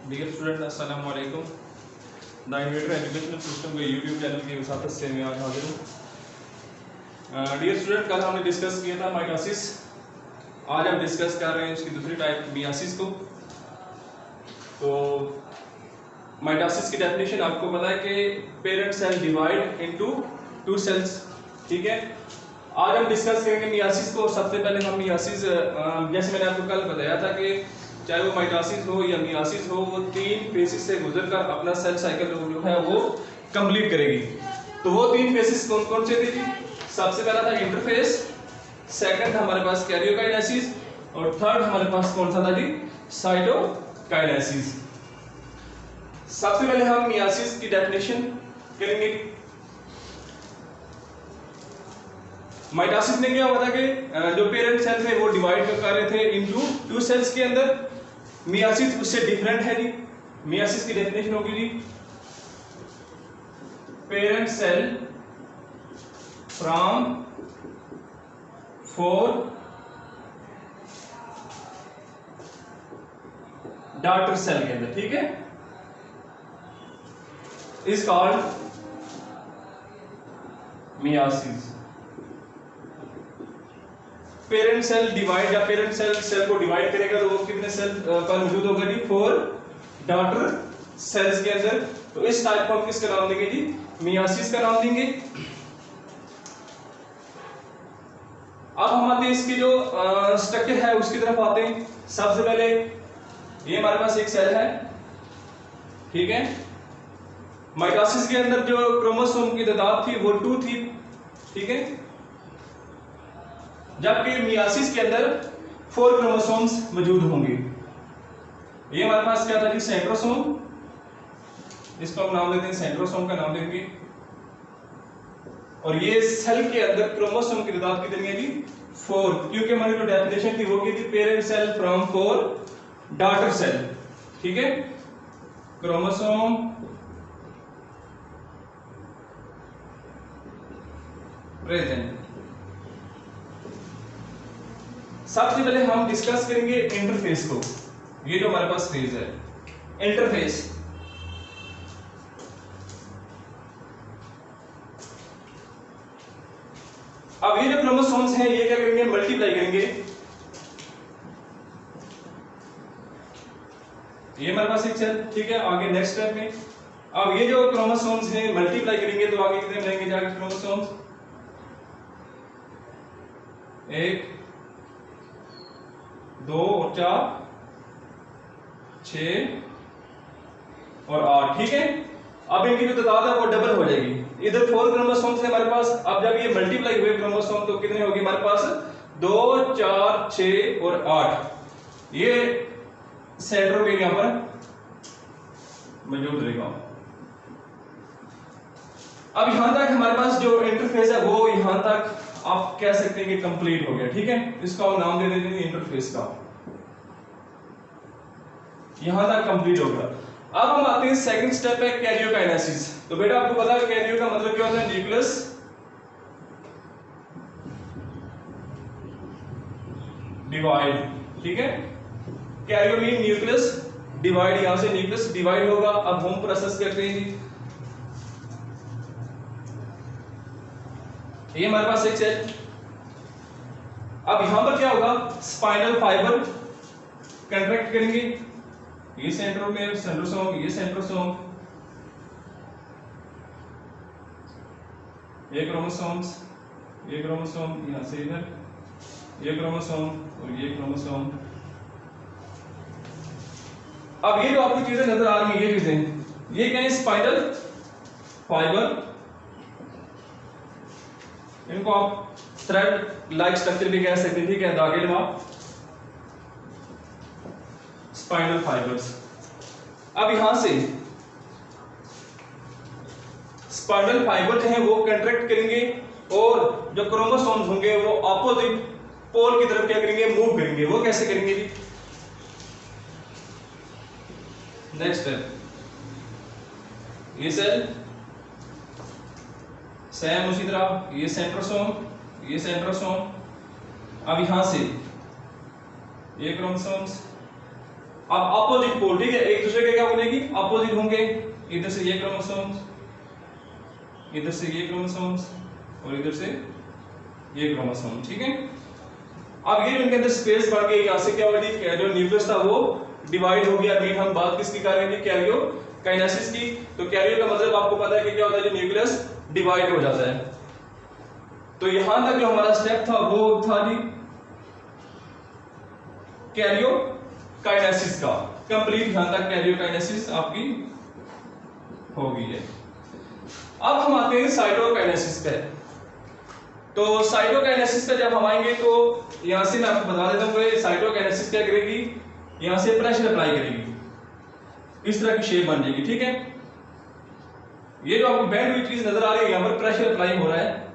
Dear student अस्सलाम वालेकुम। The innovator educational system के यूट्यूब चैनल की वसाफत से मैं आज हाजिर हूँ। डियर स्टूडेंट, कल हमने डिस्कस किया था माइटोसिस। आज हम डिस्कस कर रहे हैं उसकी दूसरी टाइप मियासिस को। तो माइटोसिस की डेफिनेशन आपको पता है कि parent cell divide into two cells. ठीक है, आज हम डिस्कस करेंगे मियासिस को। सबसे पहले हम मियासिस, जैसे मैंने आपको कल बताया था कि चाहे वो माइटोसिस हो या मियासिस हो, वो 3 फेसेस से गुजरकर अपना सेल साइकिल जो है वो कंप्लीट करेगी। तो वो 3 फेसेस कौन कौन से थे? सबसे पहला था इंटरफेस, सेकंड हमारे पास कैरियोकाइनेसिस, और थर्ड हमारे पास कौन सा था जी? साइटोकाइनेसिस। सबसे पहले हम मियासिस की डेफिनेशन करेंगे। माइटोसिस में क्या हुआ था कि जो पेरेंट सेल थे वो डिवाइड कर रहे थे इनटू 2 सेल्स के अंदर। मियासिस उससे डिफरेंट है जी। मियासिस की डेफिनेशन होगी जी, parent cell from 4 daughter cell के अंदर। ठीक है, is called meiosis. Parent cell divide या पेरेंट सेल को डिवाइड करेगा तो वो कितने सेल पर मौजूद होगा जी? 4 डॉटर सेल्स के अंदर। तो इस टाइप को हम किसका नाम देंगे जी? मियासिस का नाम देंगे। अब हम आते हैं इसकी जो स्ट्रक्चर है उसकी तरफ आते हैं। सबसे पहले ये हमारे पास एक सेल है, ठीक है। माइटोसिस के अंदर जो क्रोमोसोम की तादाद थी वो 2 थी, ठीक है, जबकि मियासिस के अंदर 4 क्रोमोसोम्स मौजूद होंगे। ये हमारे पास क्या था जी? सेंट्रोसोम। इसको हम नाम देते हैं, सेंट्रोसोम का नाम देंगे। और ये सेल के अंदर क्रोमोसोम की तादाद कितनी है जी? 4, क्योंकि हमारी जो डेफिनेशन थी वो की थी parent cell from 4 daughter cell. ठीक है, क्रोमोसोम प्रेजेंट। सबसे पहले हम डिस्कस करेंगे इंटरफेस को। ये जो हमारे पास फेज है इंटरफेस। अब ये जो क्रोमोसोम्स हैं ये क्या करेंगे? मल्टीप्लाई करेंगे। ये हमारे पास एक सेल, ठीक है। आगे नेक्स्ट स्टेप में अब ये जो क्रोमोसोम्स हैं मल्टीप्लाई करेंगे तो आगे कितने बनेंगे जाके क्रोमोसोम्स? 1 2 और 4 6 और 8। ठीक है, अब इनकी जो तादाद है वो डबल हो जाएगी। इधर 4 क्रोमोसोम्स है हमारे पास। अब जब ये मल्टीप्लाई हुए क्रोमोसोम तो कितने होंगे हमारे पास? 2 4 6 और 8। ये सेंटर में यहां पर मौजूद रहेगा। अब यहां तक हमारे पास जो इंटरफेस है वो यहां तक आप कह सकते हैं कि कंप्लीट हो गया। ठीक है, इसका हम नाम दे देते हैं इंटरफेस का। यहां तक कंप्लीट हो गया। अब हम आते हैं सेकंड स्टेप है कैरियोकाइनेसिस। तो बेटा आपको पता है कैरियो का मतलब क्या होता है? Nucleus divide. ठीक है, कैरियो मीन न्यूक्लियस डिवाइड। यहां से न्यूक्लियस डिवाइड होगा। अब हम प्रोसेस करते हैं जी। ये हमारे पास एक सेल। अब यहां पर क्या होगा? स्पाइनल फाइबर कंट्रैक्ट करेंगे। ये सेंट्रोम में सेंट्रोसोम, ये सेंट्रोसोम, ये क्रोमोसोम्स, ये क्रोमोसोम यहां से इधर, ये क्रोमोसोम और ये क्रोमोसोम। अब ये जो आपको चीजें नजर आ रही हैं ये चीजें, ये क्या है? Spinal fibre. इनको आप थ्रेड लाइक स्ट्रक्चर भी कह सकते हैं। ठीक है, धागे नुमा स्पाइनल फाइबर्स। अब यहां से स्पाइनल फाइबर जो है वो कंट्रैक्ट करेंगे और जो क्रोमोसोम्स होंगे वो ऑपोजिट पोल की तरफ क्या करेंगे? मूव करेंगे। वो कैसे करेंगे जी? नेक्स्ट स्टेप, ये सेल सेम उसी तरह, ये सेंट्रोसोम, ये सेंट्रोसोम। अब यहां से ये क्रोमोसोम्स अब अपोजिट पोल, ठीक है, एक दूसरे के क्या बनेगी, अपोजिट होंगे। इधर से ये क्रोमोसोम्स, इधर से ये क्रोमोसोम्स और इधर से ये क्रोमोसोम, ठीक है। अब ये जो इनके अंदर स्पेस बढ़ गई, यहां से क्या हो गई, जो न्यूक्लियस था वो डिवाइड हो गया। अगेन हम बात किसकी कर रहे थे, कैरियोकाइनेसिस की। तो कैरियो का मतलब आपको पता है कि क्या होता है, जो न्यूक्लियस डिवाइड हो जाता है। तो यहां तक जो हमारा स्टेप था वो था जी कैरियोकाइनेसिस का कंप्लीट। यहां तक कैरियोकाइनेसिस आपकी हो गई है। अब हम आते हैं साइटोकाइनेसिस पे। तो साइटोकाइनेसिस पे जब हम आएंगे तो यहां से मैं आपको बता देता हूँ, साइटोकाइनेसिस क्या करेगी, यहां से प्रेशर अप्लाई करेगी, इस तरह की शेप बन जाएगी, ठीक है। ये जो आपको बैंड हुई चीज नजर आ रही है, यहां पर प्रेशर अप्लाई हो रहा है।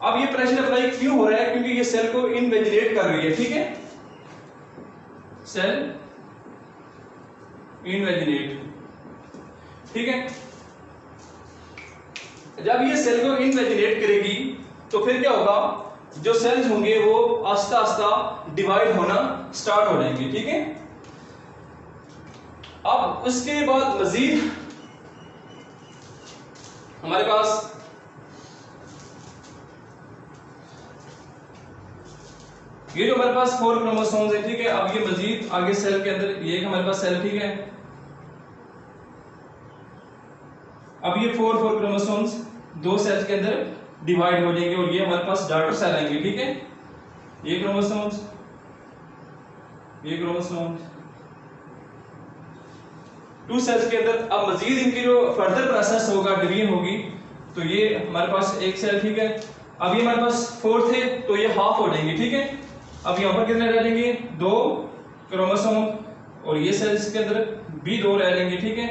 अब ये प्रेशर अप्लाई क्यों हो रहा है, क्योंकि ये सेल को इनवेजिनेट कर रही है, ठीक है, सेल इनवेजिनेट, ठीक है। जब ये सेल को इनवेजिनेट करेगी तो फिर क्या होगा, जो सेल्स होंगे वो आस्ता आस्ता डिवाइड होना स्टार्ट हो जाएंगे, ठीक है। अब उसके बाद मजीद हमारे पास ये जो हमारे पास 4 क्रोमोसोम्स है, ठीक है। अब ये मजीद आगे सेल के अंदर, ये हमारे पास सेल, ठीक है। अब ये 4 क्रोमोसोम्स 2 सेल्स के अंदर डिवाइड हो जाएंगे और ये हमारे पास डॉटर सेल आएंगे, ठीक है। ये क्रोमोसोम्स, ये क्रोमोसोम्स 2 सेल्स के अंदर। अब मजीद इनकी जो फर्दर प्रोसेस होगा, डिवीजन होगी, तो ये हमारे पास एक सेल, ठीक है। अब ये हमारे पास 4 थे तो ये हाफ हो जाएंगे, ठीक है। अब यहां पर कितने रह जाएंगे, 2 क्रोमोसोम, और ये सेल्स के अंदर भी 2 रह जाएंगे, ठीक है।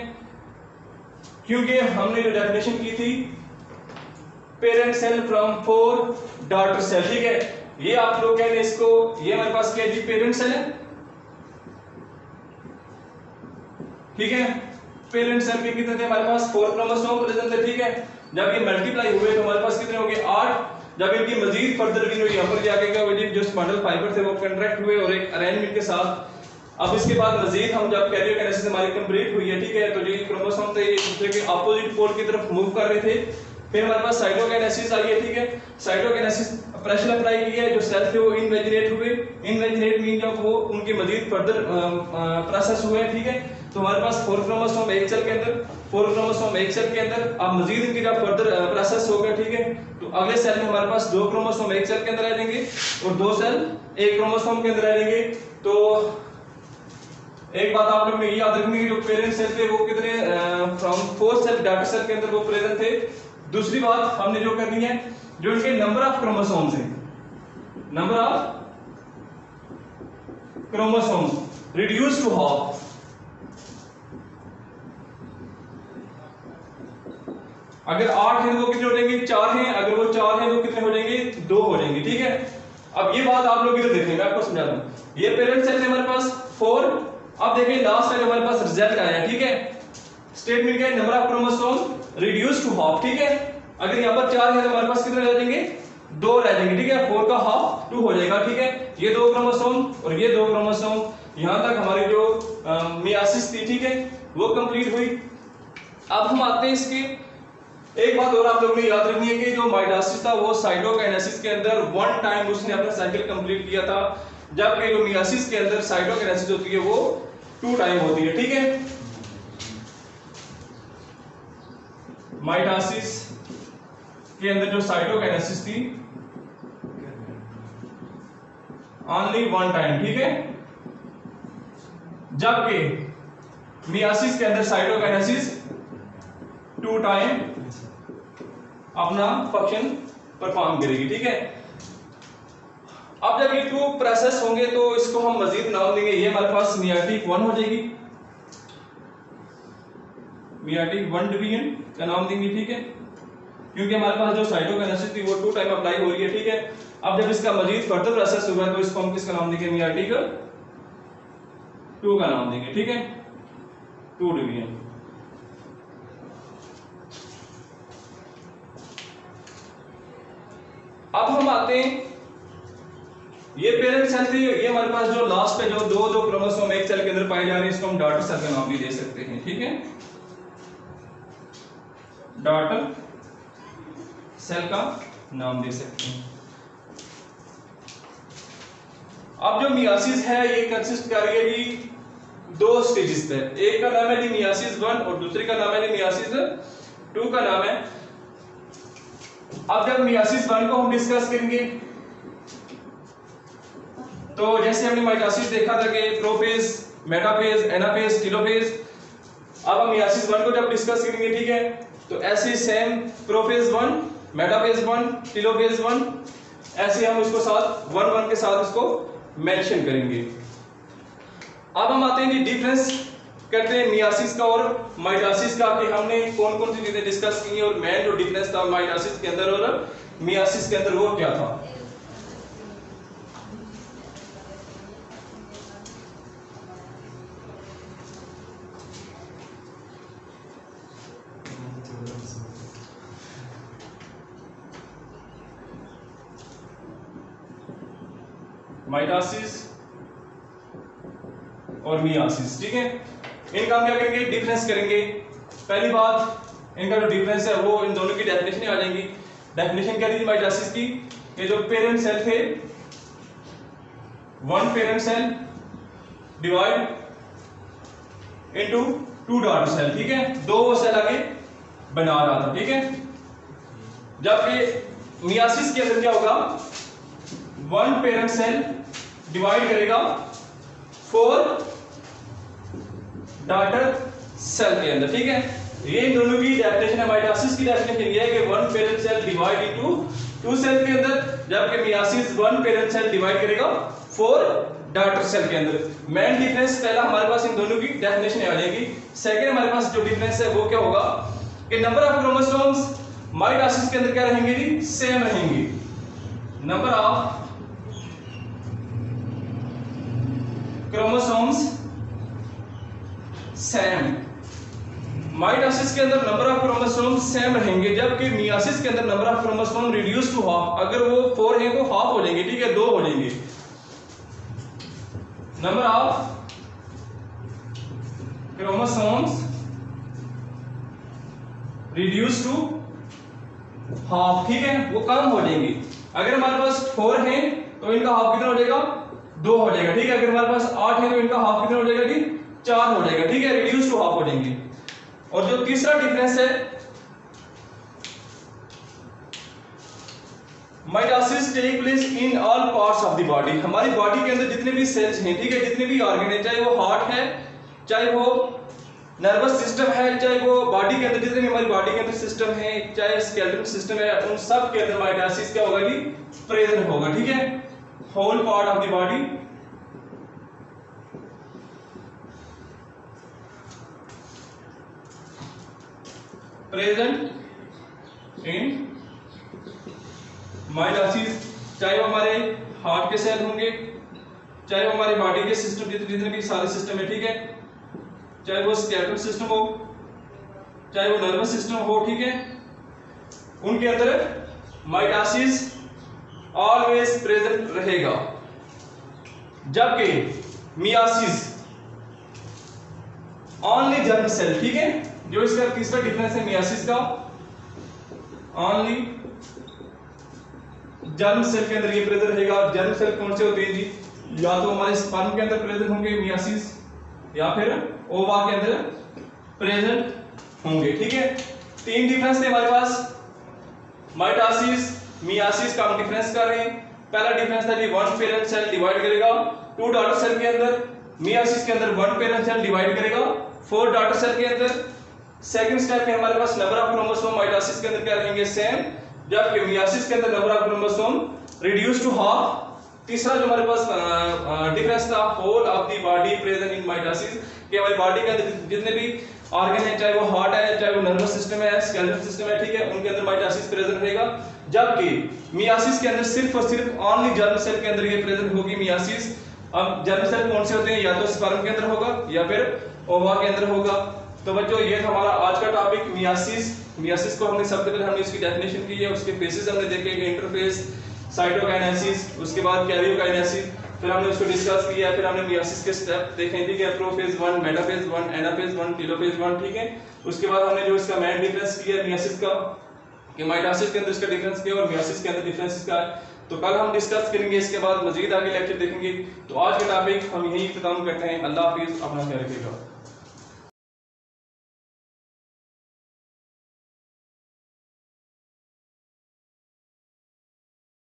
क्योंकि हमने जो डेफिनेशन की थी, parent cell from 4 daughter cell, ठीक है। ये आप लोग कहते हैं इसको, ये हमारे पास क्या है, पेरेंट सेल है, ठीक है। पेरेंट सेल के कितने थे हमारे पास, 4 क्रोमोसोम प्रेजेंट थे, ठीक है। जब ये मल्टीप्लाई हुए तो हमारे पास कितने हो गए, 8। जब इनकी मजीद फर्दर भी यहाँ पर जाके क्या हुआ, जो स्पाइनल फाइबर थे वो कंट्रैक्ट हुए और एक अरेंजमेंट के साथ। अब इसके बाद मजीद हम जब कैरियोकाइनेसिस हमारी कंप्लीट हुई है, ठीक है, तो जो क्रोमोसोम थे ये दूसरे के अपोजिट पोल की तरफ मूव कर रहे थे। फिर हमारे पास साइटोकाइनेसिस आई है, ठीक है। साइटोकाइनेसिस प्रेशर अप्लाई किया है, जो सेल थे वो इनवेजिनेट हुए। इनवेजिनेट मीन जब वो उनके मजीद फर्दर प्रोसेस हुए, ठीक है। तो हमारे पास 4 क्रोमोसोम एक सेल के अंदर, 4 क्रोमोसोम एक सेल के अंदर। अब मजीद इनकी जब फर्दर प्रोसेस होगा, ठीक है, तो अगले सेल में हमारे पास 2 क्रोमोसोम एक सेल के अंदर आ जाएंगे और 2 सेल एक क्रोमोसोम के अंदर आ जाएंगे। तो एक बात आप लोग ने याद रखनी है, जो पेरेंट सेल थे वो कितने फ्रॉम 4 सेल डॉटर सेल के अंदर वो प्रेजेंट थे। दूसरी बात हमने जो करनी है, जो इनके नंबर ऑफ क्रोमोसोम्स हैं, number of chromosomes reduce to half. अगर 8 हैं तो कितने हो जाएंगे, 4 हैं। अगर वो 4 हैं तो कितने हो जाएंगे, 2 हो जाएंगे, ठीक है। अब ये बात आप लोग इधर देखेंगे, आपको समझाता हूं। ये पेरेंट सेल है हमारे पास 4। अब देखिए लास्ट में हमारे पास रिजल्ट आया, ठीक है। स्टेटमेंट क्या है, number of chromosome reduce to half, ठीक है। अगर यहाँ पर 4 है तो हमारे पास कितने रह जाएंगे, 2 रह जाएंगे, ठीक है। 4 का हाफ 2 हो जाएगा, ठीक है। ये 2 क्रोमोसोम और ये 2 क्रोमोसोम, यहां तक हमारी जो मियासिस थी, ठीक है, वो कंप्लीट हुई। अब हम आते हैं इसके, एक बात और आप लोगों ने याद रखनी है कि जो माइटोसिस था वो साइटोकाइनेसिस के अंदर 1 टाइम उसने अपना साइकिल कंप्लीट किया था, जबकि जो मियासिस के अंदर साइटोकाइनेसिस होती है वो 2 टाइम होती है, ठीक है। माइटोसिस के अंदर जो साइटोकाइनेसिस थी ओनली 1 टाइम, ठीक है, जबकि मियासिस के अंदर साइटोकाइनेसिस 2 टाइम अपना फंक्शन परफॉर्म करेगी, ठीक है। अब जब ये 2 प्रोसेस होंगे तो इसको हम मजीद नाम देंगे, ये हमारे पास मियाटिक 1 हो जाएगी, मियाटिक 1 डिवीजन का नाम देंगे, ठीक है, क्योंकि हमारे पास जो साइटोकाइनेसिस थी वो 2 टाइम अप्लाई हो रही है, ठीक है। अब जब इसका मजीद फर्दर प्रोसेस हुआ तो इसको हम किसका नाम देंगे, मियाटिक 2 का नाम देंगे, ठीक है, 2 डिवीजन। अब हम आते हैं ये पेरेंट सेल थी, ये हमारे पास जो लास्ट पे जो दो क्रोमोसोम एक सेल के अंदर पाए जा रहे हैं, इसको हम डॉटर सेल का नाम भी दे सकते हैं, ठीक है, डॉटर सेल का नाम दे सकते हैं। अब जो मियासिस है ये कंसिस्ट कर रही है जी दो स्टेजेस पे, एक का नाम है जी मियासिस 1 और दूसरे का नाम है जी मियासिस 2 का नाम है। अब जब मियासिस 1 को हम डिस्कस करेंगे तो जैसे हमने माइटोसिस देखा था कि प्रोफेज, मेटाफेज, एनाफेज, टेलोफेज, अब हम मियासिस 1 को जब डिस्कस करेंगे, ठीक है, तो ऐसे सेम प्रोफेज 1, मेटाफेज 1, टेलोफेज 1, ऐसे हम इसको साथ 1 के साथ इसको मेंशन करेंगे। अब हम आते हैं जी डिफरेंस करते हैं मियासिस का और माइटोसिस का, कि हमने कौन कौन सी चीजें डिस्कस की और मेन जो डिफरेंस था माइटोसिस के अंदर और मियासिस के अंदर वो क्या था। माइटोसिस और मियासिस, ठीक है, इनका हम क्या करेंगे, डिफरेंस करेंगे। पहली बात, इनका जो डिफरेंस है वो इन दोनों की डेफिनेशन आ जाएंगी। डेफिनेशन क्या थी माइटोसिस की, ये जो पेरेंट सेल थे, one parent cell divide into two daughter cell, ठीक है, दो सेल आगे बना रहा था, ठीक है। जबकि मियासिस के अंदर क्या होगा, वन पेरेंट सेल डिवाइड करेगा 4 डॉटर सेल के अंदर, ठीक है। ये इन दोनों की डेफिनेशन है। माइटोसिस की डेफिनेशन ये है कि one parent cell divide into 2 cell के अंदर, जबकि meiosis one parent cell divide करेगा 4 डॉटर सेल के अंदर। मेन डिफरेंस पहला हमारे पास इन दोनों की डेफिनेशन आ जाएगी। सेकंड हमारे पास जो डिफरेंस है वो क्या होगा कि नंबर ऑफ क्रोमोसोम्स माइटोसिस के अंदर क्या रहेंगे जी, सेम रहेंगे। Number of chromosomes same, mitosis के अंदर नंबर ऑफ क्रोमोसोम सेम रहेंगे, जबकि मियासिस के अंदर number of chromosome reduce to half. अगर वो 4 हैं तो हाफ हो जाएंगे, ठीक है, 2 हो जाएंगे। Number of chromosomes reduce to half, ठीक है, वो कम हो जाएंगे। अगर हमारे पास 4 हैं तो इनका हाफ कितना हो जाएगा, 2 हो जाएगा, ठीक है। अगर हमारे पास 8 है तो इनका हाफ कितना हो जाएगा जी, 4 हो जाएगा, ठीक है, रिड्यूस टू हाफ हो जाएंगे। और जो तीसरा डिफरेंस है, mitosis take place in all parts of the body. हमारी बॉडी के अंदर जितने भी सेल्स हैं, ठीक है, जितने भी ऑर्गन है, चाहे वो हार्ट है, चाहे वो नर्वस सिस्टम है, चाहे वो बॉडी के अंदर जितने भी हमारी बॉडी के अंदर सिस्टम है, चाहे स्केलेटल सिस्टम है, उन सब के अंदर माइटोसिस क्या होगा जी, प्रेजेंट होगा, ठीक है। Whole part of the body present in mitosis, चाहे वो हमारे हार्ट के सेल होंगे, चाहे वो हमारी बॉडी के सिस्टम जितने भी सारे सिस्टम है, ठीक है, चाहे वो स्केलेटल सिस्टम हो, चाहे वो नर्वस सिस्टम हो, ठीक है, उनके अंदर माइटोसिस ऑलवेज प्रेजेंट रहेगा। जबकि मियासिस ओनली जर्म सेल, ठीक है, जो इसका तीसरा डिफरेंस है मियासिस का, ओनली जर्म सेल के अंदर ये प्रेजेंट रहेगा। जर्म सेल कौन से होते हैं जी, या तो हमारे स्पर्म के अंदर प्रेजेंट होंगे मियासिस, या फिर ओवा के अंदर प्रेजेंट होंगे, ठीक है। 3 डिफरेंस थे हमारे पास, माइटोसिस मियासिस का हम डिफरेंस कर रहे हैं। पहला डिफरेंस था जी, वन पेरेंट सेल डिवाइड करेगा 2 डॉटर सेल के अंदर, मियासिस के अंदर वन पेरेंट सेल डिवाइड करेगा 4 डॉटर सेल के अंदर। सेकंड स्टेप में हमारे पास नंबर ऑफ क्रोमोसोम माइटोसिस के अंदर क्या रहेंगे, सेम, जबकि मियासिस के अंदर number of chromosome reduce to half. तीसरा जो हमारे पास डिफरेंस था, whole of the body present in mitosis, कि हमारी बॉडी के अंदर जितने भी ऑर्गन है, चाहे वो हार्ट है, चाहे वो नर्वस सिस्टम है, स्केलेटल सिस्टम है, ठीक है, उनके अंदर माइटोसिस प्रेजेंट रहेगा। जबकि मियासिस के अंदर सिर्फ और सिर्फ ओनली जर्म सेल के अंदर ये प्रेजेंट होगी मियासिस। अब जर्म सेल कौन से होते हैं, या तो स्पर्म के अंदर होगा या फिर ओवा के अंदर होगा। तो बच्चों ये था हमारा आज का टॉपिक मियासिस। मियासिस को हमने सबसे पहले हमने इसकी डेफिनेशन की है, उसके फेसेस हमने देखे, इंटरफेस, साइटोकाइनेसिस, उसके बाद कैरियोकाइनेसिस, फिर हमने उसको डिस्कस किया, फिर हमने मियोसिस के स्टेप देखे, ठीक है, प्रोफेज 1, मेटाफेज 1, एनाफेज 1, टेलोफेज 1, ठीक है। उसके बाद हमने जो इसका मेन डिफरेंस किया मियोसिस का, कि माइटोसिस के अंदर इसका डिफरेंस क्या है और मियोसिस के अंदर डिफरेंस क्या है, तो कल हम डिस्कस करेंगे, इसके बाद मजीद आगे लेक्चर देखेंगे। तो आज का टॉपिक हम यहीं खत्म करते हैं। अल्लाह हाफिज, अपना ख्याल रखिएगा।